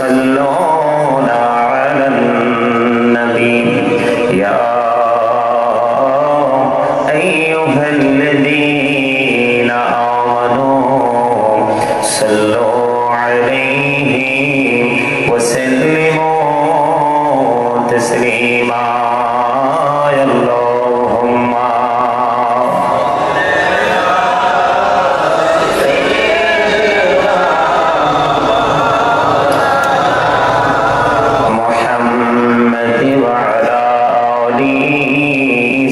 يصلون على النبي يا أيها الذين آمنوا صلوا عليه وسلموا تسليما اللهم محمد وعلى آل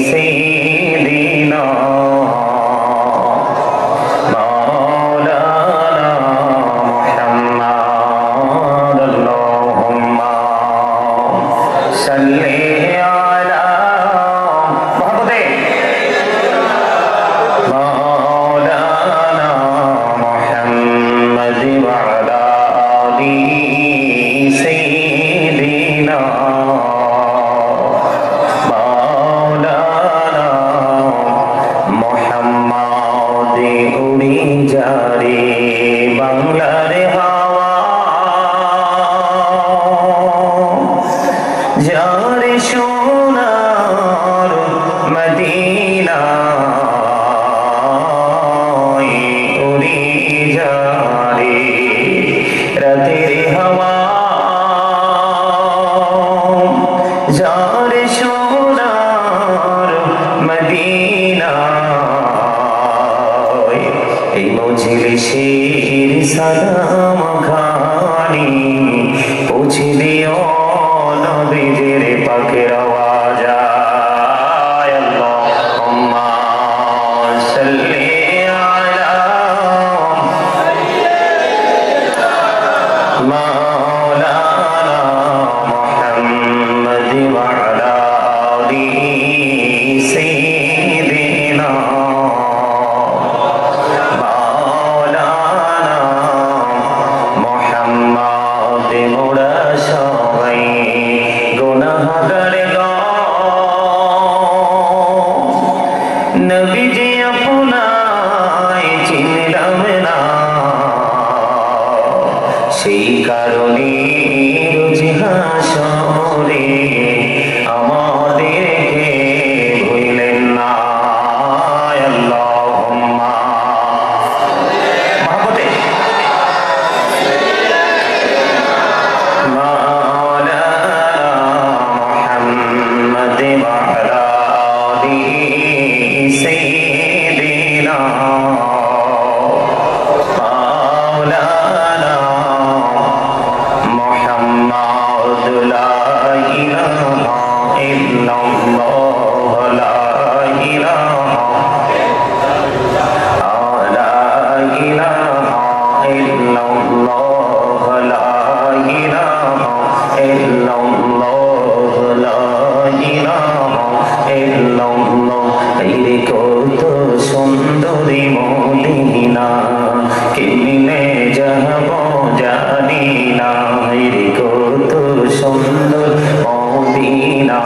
سيدنا مولانا محمد اللهم صل على مولانا محمد وعلى آل سيدنا مولانا محمد উড়ি যারে বাংলার হাওয়া যারে সোনার মদিনা উড়ি যারে রাতের হাওয়া যারে সোনার মদিনা এই মজলিসের সালাম খানি পৌঁছে দিও নবীদের পাকের আওয়াজ আল্লাহুম্মা সাল্লি আলা মাওলানা মুহাম্মদ ওয়া আলা আলি সাইয়্যিদিনা মাওলানা মুহাম্মদ মোরা সবাই গুনাহগার গো নবীজি আপনায় চিনলাম না সেই কারণে রোজ হাসরে আমাদেরকে ভুলেন না আল্লাহুম্মা মহব্বতে মাওলানা মুহাম্মদ ওয়া আলা আলি সাইয়্যিদিনা মাওলানা মুহাম্মদ লা ইলাহা ইল্লাল্লাহ লা ইলাহা ইল্লাল্লাহ লা ইলাহা ইল্লাল্লাহ লা ইলাহা ইল্লাল্লাহ এই কত সুন্দরী মদিনা কেমনে যাব জানি না এই কত সুন্দর মদিনা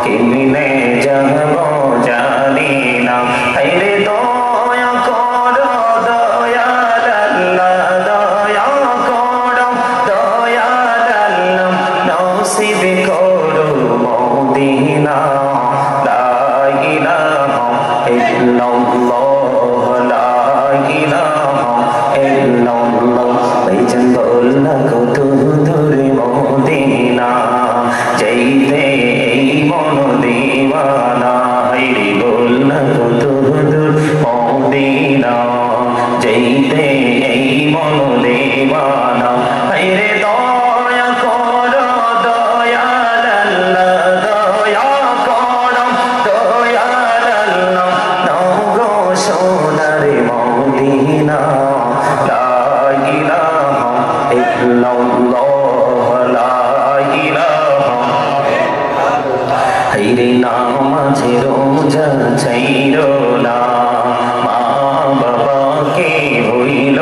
কেমনে যাব জানি না এই দয়া করো দয়াল আল্লাহ দয়া করো দয়াল আল্লাহ নসিব করো মদিনা লা ইলাহা ইল্লাল্লাহ লা ইলাহা ইল্লাল্লাহ ভাইজান বলনা কত দূরে মদিনা যাইতে এই মন দিওয়ানা হাইরে বলনা কত দূর মদিনা যাইতে এই মন দিওয়ানা হাইরে দয়া করো দয়াল আল্লাহ দয়া করো দয়াল আল্লাহ নাও গো সোনার মদিনা লা ইলাহা ইল্লাল্লাহ লা ইলাহা হাইরে নামাজে রোজা ছাইরো না মা বাবাকে ভুইল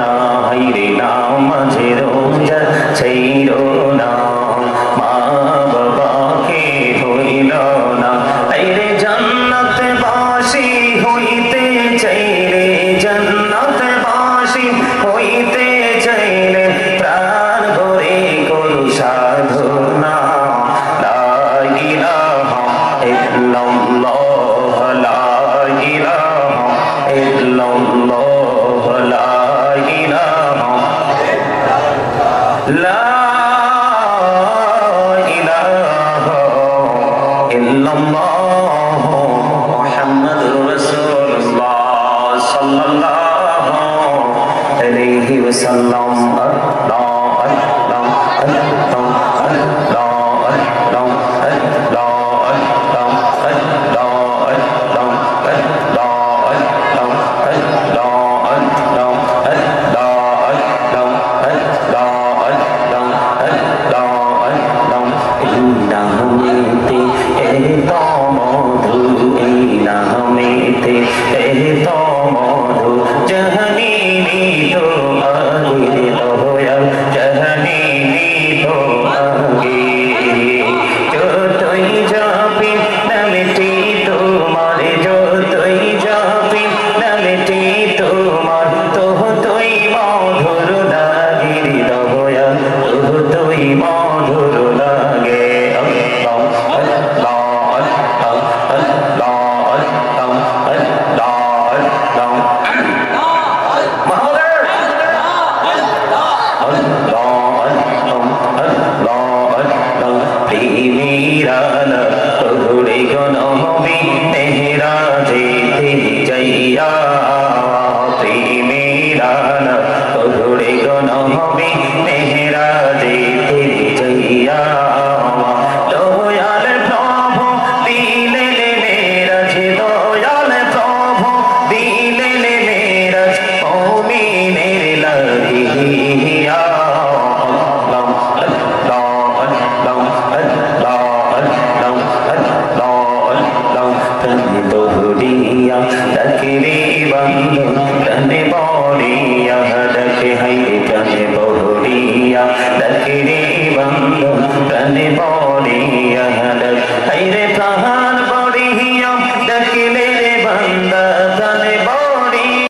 না হাইরে নামাজে রোজা ছাইরো না মা বাবাকে ভুইল না হাইরে জান্নাত বাসী হইতে চাইলে জান্নাত বাসী হইতে চাইলে প্রাণ ভরে সালাম